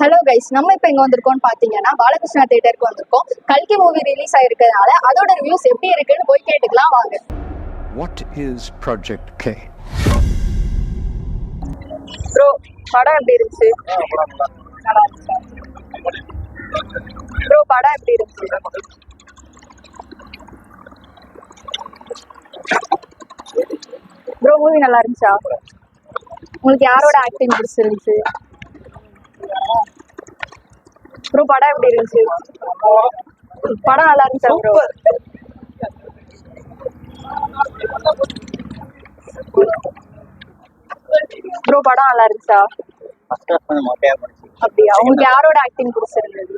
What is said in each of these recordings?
Hello guys, நம்ம இப்போ எங்கே வந்திருக்கோம்னு பார்த்தீங்கன்னா பாலகிருஷ்ணா தியேட்டருக்கு வந்திருக்கோம். கல்கி மூவி ரிலீஸ் ஆகிருக்கிறதுனால அதோட ரிவ்யூஸ் எப்படி இருக்குன்னு போய் கேட்டுக்கலாம் வாங்க. What is Project K? Bro, படம் எப்படி இருந்துச்சு? நல்லா இருந்துச்சா? ப்ரோ, படம் எப்படி இருந்துச்சு? ப்ரோ, மூவி நல்லா இருந்துச்சா? உங்களுக்கு யாரோட ஆக்டிங் பிடிச்சிருந்துச்சு? ப்ரோ, படம் எப்படி இருந்துச்சு? படம் நல்லா இருந்துச்சா ப்ரோ? ப்ரோ, படம் நல்லா இருந்துச்சா? அப்படியா? உங்களுக்கு யாரோட ஆக்டிங் பிடிச்சிருந்தது?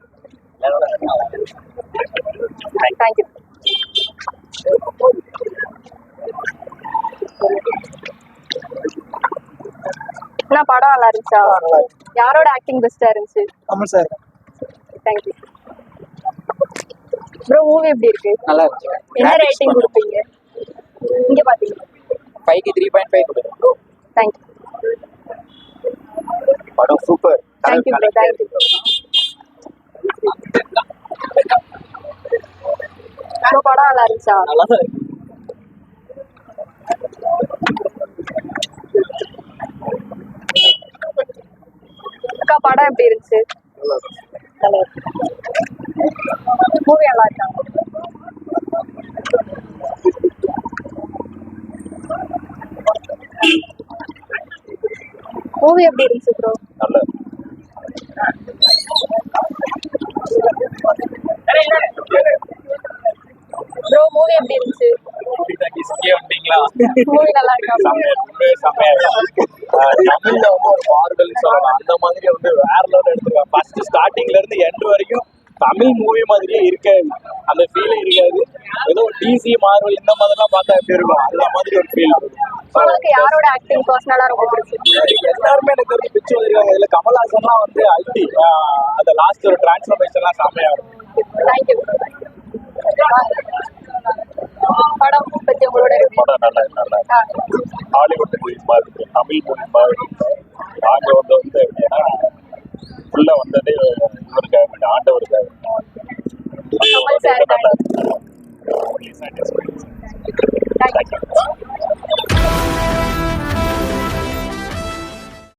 தேங்க்யூ. என்ன படம் நல்லா இருந்துச்சா? யாரோட ஆக்டிங் பெஸ்டா இருந்துச்சு? Kamal sir. Thank you. Bro, movie எப்படி இருக்கு? நல்லா இருக்கு. என்ன ரேட்டிங் கொடுப்பீங்க? இங்க பாத்தீங்க 5க்கு 3.5 கொடுங்க. தேங்க்யூ. படம் super. Thank you bro, thank you. Bro, படம் நல்லா இருந்துச்சா? நல்லா தான் இருக்கு. அக்கா, படம் எப்படி இருந்துச்சு? நல்லா இருக்கு. மூவி நல்லா இருக்கா? மூவி எப்படி இருந்துச்சு ப்ரோ? நல்லா ப்ரோ, மூவி எப்படி இருந்துச்சு? மூவி நல்லா இருக்கா? தமிழ்ல வந்து ஒரு மார்வல் சொல்லலாம். அந்த மாதிரி வந்து வேற லெவல் எடுத்துருக்காங்க. ஃபர்ஸ்ட் ஸ்டார்டிங்ல இருந்து எண்ட் வரைக்கும் தமிழ் மூவி மாதிரியே இருக்காது. அந்த ஃபீலே இருக்காது. ஏதோ டிசி மார்வல் இந்த மாதிரிலாம் பார்த்தா எப்படி இருக்கும், அந்த மாதிரி ஒரு ஃபீல். உங்களுக்கு யாரோட ஆக்டிங் பர்சனலா ரொம்ப பிடிச்சிருக்கு? எல்லாருமே எனக்கு வந்து பிச்சு வந்திருக்காங்க. இதுல கமல்ஹாசன்லாம் வந்து அல்டி. அந்த லாஸ்ட் ஒரு டிரான்ஸ்ஃபர்மேஷன்லாம் செம்மையா இருக்கும். தேங்க்யூ. படம் பத்தி உங்களோட படம் நல்லா ஹாலிவுட் மூவி மாதிரி இருக்கு, தமிழ் மூவி மாதிரி இருக்கு. நாங்க வந்து எப்படின்னா ஃபுல்லா வந்ததே இவருக்காக, ஆண்டவருக்காக.